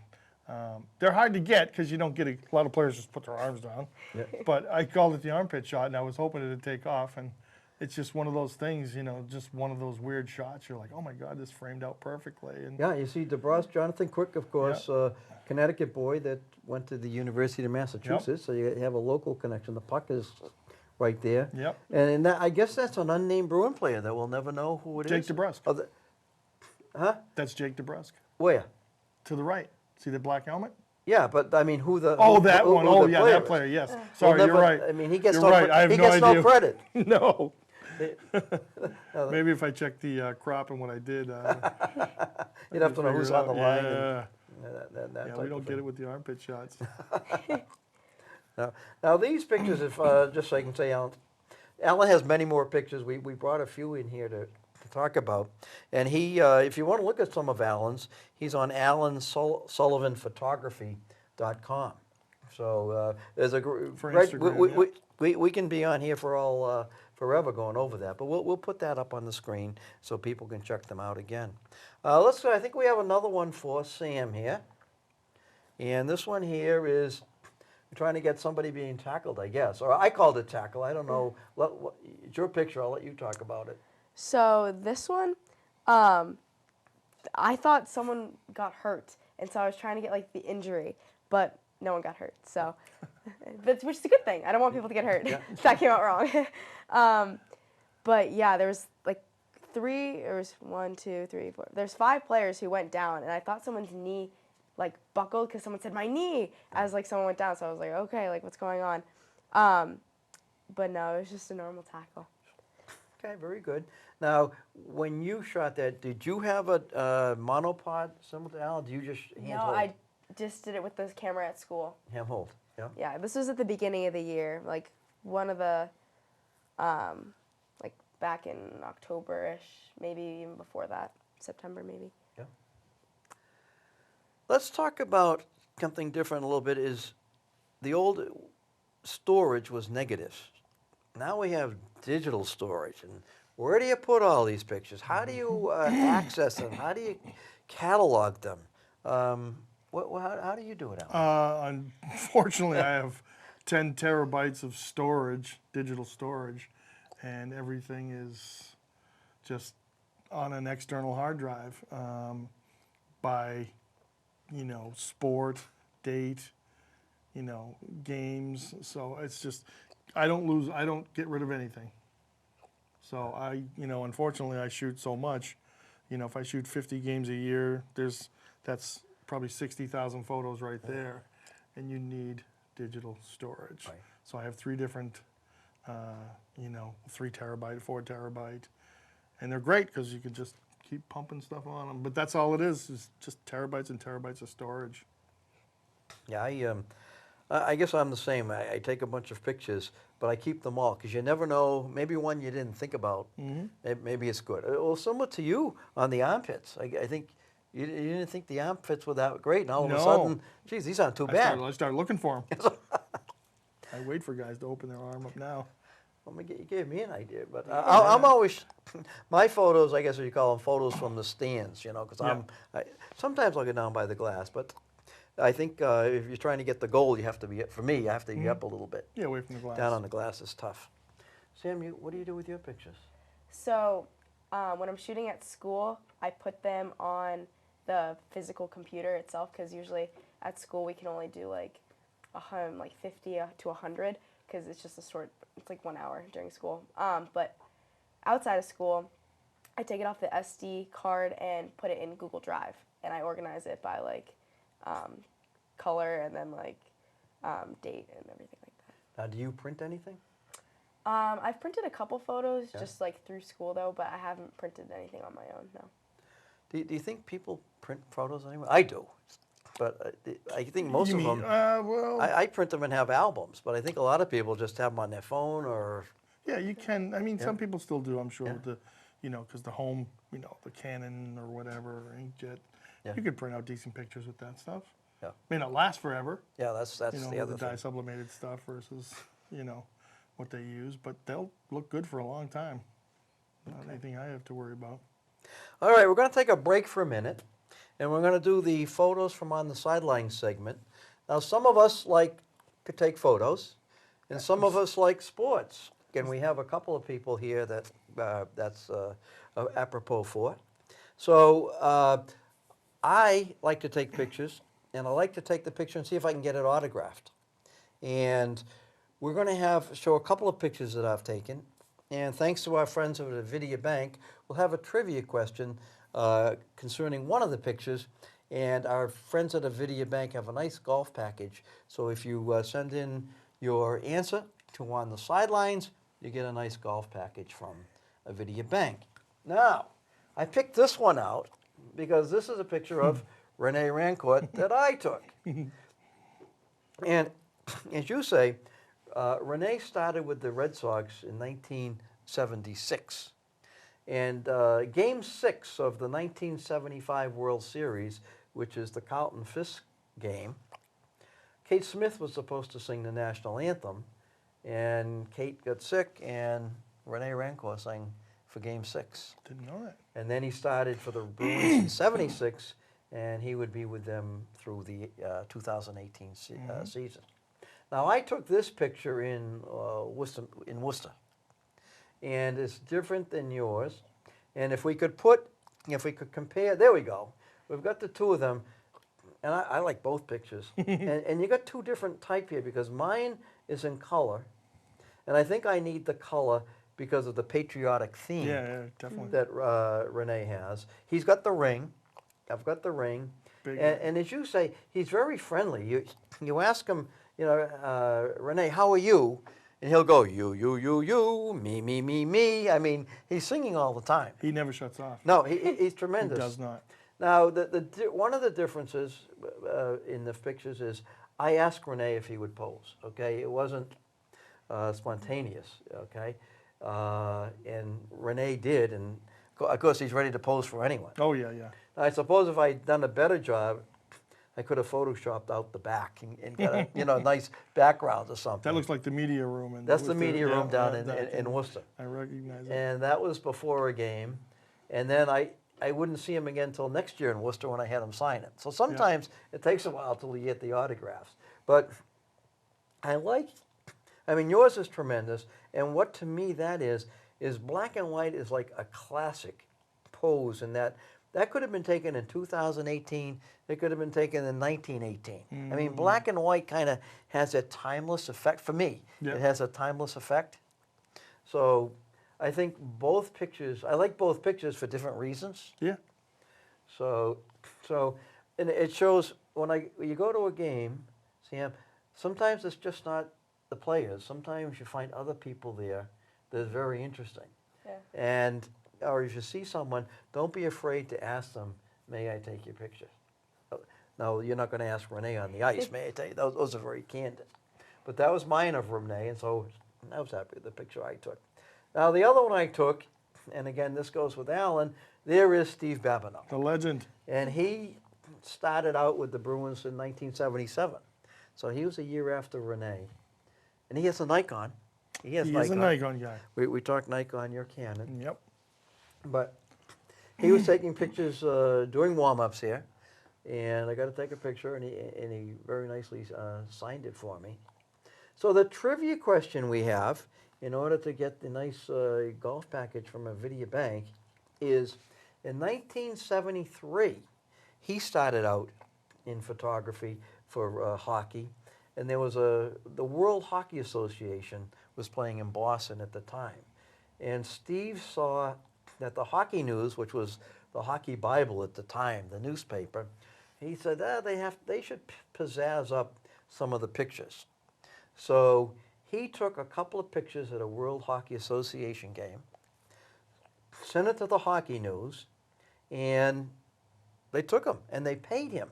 they're hard to get because you don't get a lot of players just put their arms down. Yeah. But I called it the armpit shot, and I was hoping it'd take off, and it's just one of those things, just one of those weird shots. You're like, oh my God, this framed out perfectly. And Yeah, you see DeBrusk, Jonathan Quick, of course, Connecticut boy that went to the University of Massachusetts, so you have a local connection. The puck is right there. Yep. And I guess that's an unnamed Bruin player that we'll never know who it Jake is. DeBrusk. Oh, huh? That's Jake DeBrusk. Where? To the right. See the black helmet? Yeah, but I mean, who the? Oh, who, that who, one. Who Oh, the yeah, player that is. player. Yes. We'll Sorry, never, you're right. I mean, he gets You're right. I have he no gets idea. no credit. No. Maybe if I checked the crop and what I did. You'd have to know who's on the line. Yeah. And that Yeah, type we don't of get thing. it with the armpit shots. Now these pictures, if just so I can say, Alan has many more pictures. We brought a few in here to talk about, and he, if you want to look at some of Alan's, he's on AlanSullivanPhotography.com. So there's a For Instagram, we can be on here for all forever going over that, but we'll put that up on the screen so people can check them out again. Let's. I think we have another one for Sam here, and this one here is trying to get somebody being tackled, I guess, or I called it tackle. I don't know. It's your picture. I'll let you talk about it. So this one, I thought someone got hurt, and so I was trying to get like the injury, but no one got hurt. So, which is a good thing. I don't want people to get hurt. That came out wrong. But yeah, there was like there's 5 players who went down, and I thought someone's knee like buckled because someone said my knee as like someone went down. So I was like, okay, like what's going on? But no, it was just a normal tackle. Okay, very good. Now, when you shot that, did you have a monopod similar to Alan? Do you just hand hold? No, I just did it with the camera at school. Hand hold, yeah? Yeah, this was at the beginning of the year, like one of the, like back in October-ish, maybe even before that, September maybe. Yeah. Let's talk about something different a little bit. Is the old storage was negative. Now we have digital storage, and where do you put all these pictures? How do you access them? How do you catalog them? How do you do it, Alan? Unfortunately, I have 10 terabytes of storage, digital storage, and everything is just on an external hard drive by, sport, date, games. So it's just, I don't get rid of anything. So unfortunately I shoot so much. If I shoot 50 games a year, that's probably 60,000 photos right there, and you need digital storage. Right. So I have 3 different, 3 terabyte, 4 terabyte, and they're great because you can just keep pumping stuff on them. But that's all it is just terabytes and terabytes of storage. Yeah, I guess I'm the same. I take a bunch of pictures, but I keep them all because you never know. Maybe one you didn't think about. Maybe it's good. Well, similar to you on the armpits. I think you didn't think the armpits were that great, and all of a sudden, geez, these aren't too bad. I started looking for them. I wait for guys to open their arm up now. Well, you gave me an idea, but I'm always, my photos, I guess you call them photos from the stands, because sometimes I'll get down by the glass, but I think if you're trying to get the goal, you have to be, for me, you have to be up a little bit. Yeah, away from the glass. Down on the glass is tough. Sam, what do you do with your pictures? So when I'm shooting at school, I put them on the physical computer itself, because usually at school we can only do like 50 to 100, because it's just it's like 1 hour during school. But outside of school, I take it off the SD card and put it in Google Drive, and I organize it by color and then date and everything like that. Now, do you print anything? I've printed a couple photos just through school though, but I haven't printed anything on my own, no. Do you think people print photos anyway? I do, but I think most of them. Well, I print them and have albums, but I think a lot of people just have them on their phone or. Yeah, you can. I mean, some people still do. I'm sure with the, because the home, the Canon or whatever, or inkjet, you could print out decent pictures with that stuff. Yeah. May not last forever. Yeah, that's the other the thing. dye sublimated stuff versus what they use, but they'll look good for a long time. Not anything I have to worry about. All right, we're going to take a break for a minute, and we're going to do the photos from on the sidelines segment. Now, some of us like to take photos, and some of us like sports. And we have a couple of people here that's apropos for. So I like to take pictures, and I like to take the picture and see if I can get it autographed. And we're going to show a couple of pictures that I've taken. And thanks to our friends over at Avidia Bank, we'll have a trivia question concerning one of the pictures. And our friends at Avidia Bank have a nice golf package. So if you send in your answer to on the sidelines, you get a nice golf package from Avidia Bank. Now, I picked this one out because this is a picture of Rene Rancourt that I took. And as you say, Rene started with the Red Sox in 1976. And Game 6 of the 1975 World Series, which is the Carlton Fisk game, Kate Smith was supposed to sing the national anthem, and Kate got sick, and Rene Rancourt sang for Game 6. Didn't know that. And then he started for the Bruins in 76, and he would be with them through the 2018 season. Now, I took this picture in Worcester, and it's different than yours. And if we could compare, there we go. We've got the two of them, and I like both pictures. and you got two different type here because mine is in color, and I think I need the color because of the patriotic theme definitely. that Rene has. He's got the ring. I've got the ring. And as you say, he's very friendly. You ask him, Rene, how are you? And he'll go, you, me. I mean, he's singing all the time. He never shuts off. No, he's tremendous. He does not. Now, one of the differences in the pictures is I asked Rene if he would pose, okay? It wasn't spontaneous, okay? And Rene did, and of course he's ready to pose for anyone. Oh, yeah. I suppose if I'd done a better job, I could have photoshopped out the back and got a nice background or something. That looks like the media room. That's the media room down in Worcester. I recognize it. And that was before a game. And then I wouldn't see him again until next year in Worcester when I had him sign it. So sometimes it takes a while till you get the autographs. But yours is tremendous. And what to me that is black and white is like a classic pose in that that could have been taken in 2018. It could have been taken in 1918. I mean, black and white kind of has a timeless effect for me. Yep. It has a timeless effect. So I think both pictures, I like both pictures for different reasons. Yeah. So and it shows when you go to a game, Sam, sometimes it's just not the players. Sometimes you find other people there that is very interesting. Yeah. And, or if you see someone, don't be afraid to ask them, may I take your picture? No, you're not going to ask Renee on the ice, may I take? Those are very candid. But that was mine of Renee, and so I was happy with the picture I took. Now, the other one I took, and again, this goes with Alan, there is Steve Babineau. The legend. And he started out with the Bruins in 1977. So he was a year after Renee. And he has a Nikon. He has He Nikon. is a Nikon guy. We talked Nikon, your Canon. Yep. But he was taking pictures doing warm-ups here. And I got to take a picture, and he very nicely signed it for me. So the trivia question we have, in order to get the nice golf package from Avidia Bank, is in 1973, he started out in photography for hockey. And there was the World Hockey Association was playing in Boston at the time. And Steve saw that the Hockey News, which was the Hockey Bible at the time, the newspaper, he said, they should pizzazz up some of the pictures. So he took a couple of pictures at a World Hockey Association game, sent it to the Hockey News, and they took them, and they paid him.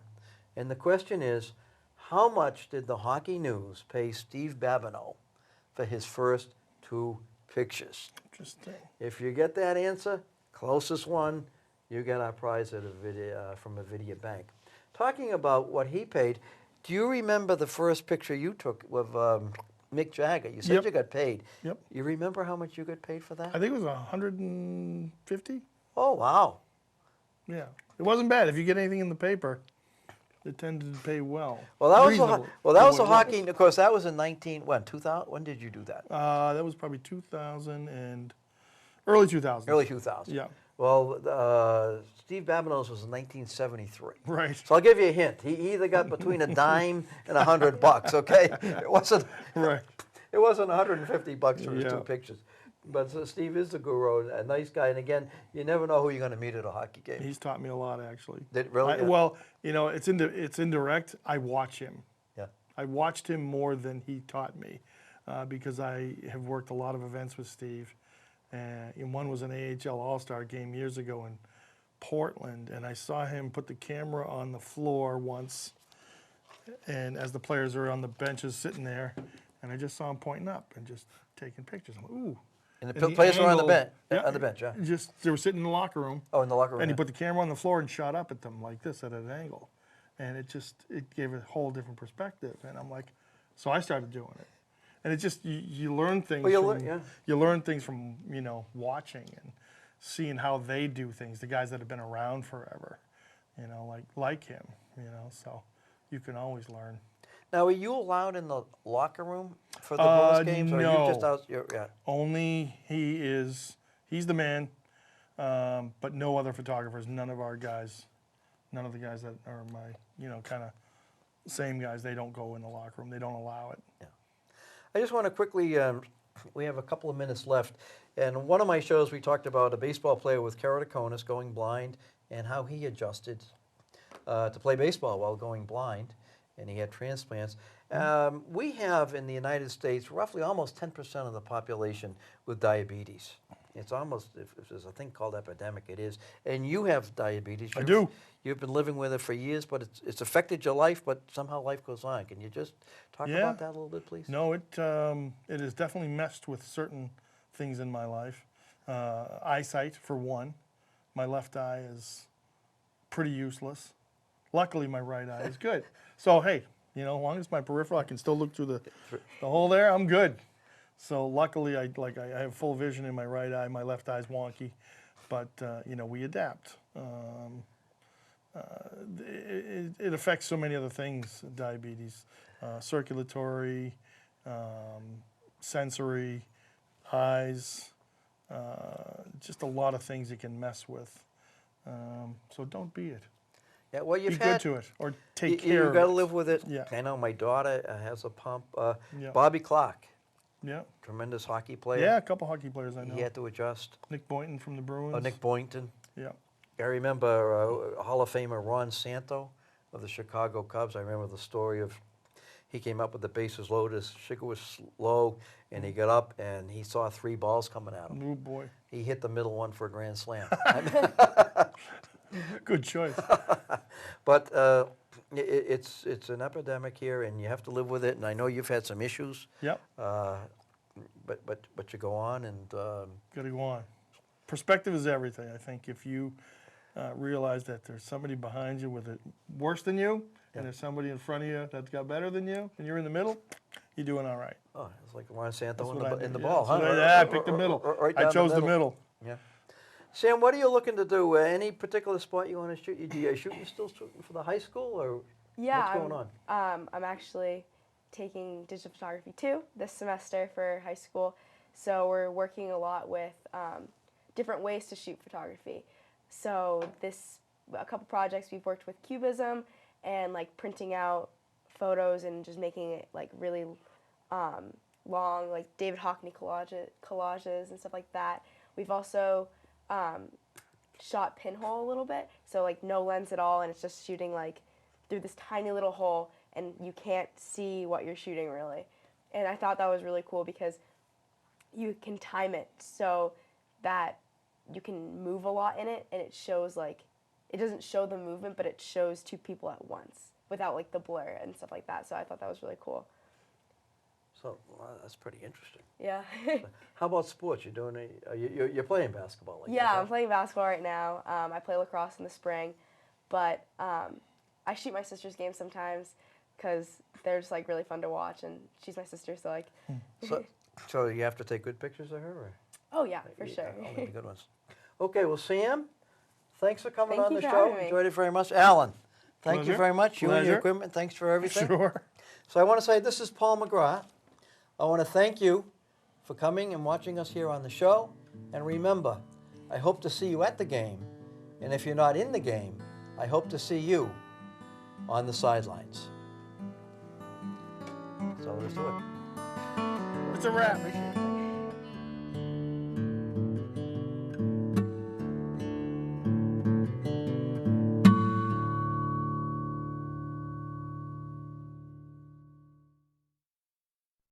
And the question is, how much did the Hockey News pay Steve Babineau for his first 2 pictures? Interesting. If you get that answer, closest one, you get our prize at from Avidia Bank. Talking about what he paid, do you remember the first picture you took with Mick Jagger? You said Yep. you got paid. Yep. You remember how much you got paid for that? I think it was 150. Oh, wow. Yeah. It wasn't bad. If you get anything in the paper, it tended to pay well. Well, that was Reasonable a for what it hockey. Of course, that was in 2000. When did you do that? That was probably 2000 and early 2000s. Early 2000. Yeah. Well, Steve Babineau's was in 1973. Right. So I'll give you a hint. He either got between a dime and $100. Okay, it wasn't. Right. It wasn't 150 bucks for his Yeah. 2 pictures. But so Steve is the guru, a nice guy, and again, you never know who you're going to meet at a hockey game. He's taught me a lot, actually. Did really? Yeah. Well, you know, it's indirect. I watch him. Yeah. I watched him more than he taught me, because I have worked a lot of events with Steve. And one was an AHL All-Star game years ago in Portland, and I saw him put the camera on the floor once, and as the players are on the benches sitting there, and I just saw him pointing up and just taking pictures. I'm like, ooh. And the And the players were on the angle- bench. yeah. On the bench, yeah. Just they were sitting in the locker room. Oh, in the locker room. And he yeah. put the camera on the floor and shot up at them like this at an angle. And it gave a whole different perspective. And I'm like, so I started doing it. And it just, you learn things you learn things from, you know, watching and seeing how they do things, the guys that have been around forever, you know, like him, you know, so you can always learn. Now, are you allowed in the locker room for the Bulls games, or are no. you just out? Yeah. Only he's the man, but no other photographers, none of the guys that are my, you know, kind of same guys, they don't go in the locker room. They don't allow it. Yeah. I just want to quickly, we have a couple of minutes left, and one of my shows we talked about a baseball player with keratoconus going blind and how he adjusted to play baseball while going blind, and he had transplants. We have in the United States roughly almost 10% of the population with diabetes. It's almost, if there's a thing called epidemic, it is. And you have diabetes. I do. You've been living with it for years, but it's affected your life, but somehow life goes on. Can you just talk about that a little bit, please? No, it has definitely messed with certain things in my life. Eyesight, for one. My left eye is pretty useless. Luckily, my right eye is good. So, hey, you know, as long as my peripheral, I can still look through the hole there, I'm good. So luckily, I have full vision in my right eye. My left eye's wonky, but you know, we adapt. It affects so many other things. Diabetes, circulatory, sensory, eyes, just a lot of things it can mess with. So don't be it. Yeah, well, Be you've good had, to it, or take you, care you've of got it. to live with it. Yeah. I know my daughter has a pump. Yeah. Bobby Clark, Yeah. tremendous hockey player. Yeah, a couple hockey players I know. He had to adjust. Nick Boynton from the Bruins. Oh, Nick Boynton. Yeah. I remember Hall of Famer Ron Santo of the Chicago Cubs. I remember the story of he came up with the bases loaded. Sugar was low, and he got up and he saw 3 balls coming at him. Oh boy. He hit the middle one for a grand slam. Good choice. But it's an epidemic here, and you have to live with it. And I know you've had some issues. Yep. But you go on and. Got to go on. Perspective is everything. I think if you realize that there's somebody behind you with it worse than you, and there's somebody in front of you that's got better than you, and you're in the middle, you're doing all right. Oh, it's like Ron Santo That's in what I the, in did, the yeah. ball, huh? That's what I picked the middle. Right I down chose the middle. Yeah. Sam, what are you looking to do? Any particular sport you want to shoot? Do you still shooting for the high school, or Yeah, what's going on? I'm actually taking digital photography too this semester for high school. So we're working a lot with different ways to shoot photography. So a couple projects we've worked with cubism and like printing out photos and just making it like really long, like David Hockney collages and stuff like that. We've also shot pinhole a little bit, so like no lens at all, and it's just shooting like through this tiny little hole, and you can't see what you're shooting really. And I thought that was really cool because you can time it so that you can move a lot in it, and it shows like, it doesn't show the movement, but it shows 2 people at once without like the blur and stuff like that. So I thought that was really cool. So that's pretty interesting. Yeah. How about sports? You're doing you're playing basketball, like Yeah, that, I'm playing basketball right now. I play lacrosse in the spring, but I shoot my sister's games sometimes because they're just like really fun to watch, and she's my sister, so like. So you have to take good pictures of her, or? Oh yeah, for sure. Oh, they're good ones. Okay, well, Sam, thanks for coming Thank on you the for show. having me. Enjoyed it very much. Alan, thank you Pleasure. very much. You and your Pleasure. equipment, thanks for everything. Sure. So I want to say this is Paul McGrath. I want to thank you for coming and watching us here on the show. And remember, I hope to see you at the game. And if you're not in the game, I hope to see you on the sidelines. So let's do it. It's a wrap. Appreciate it.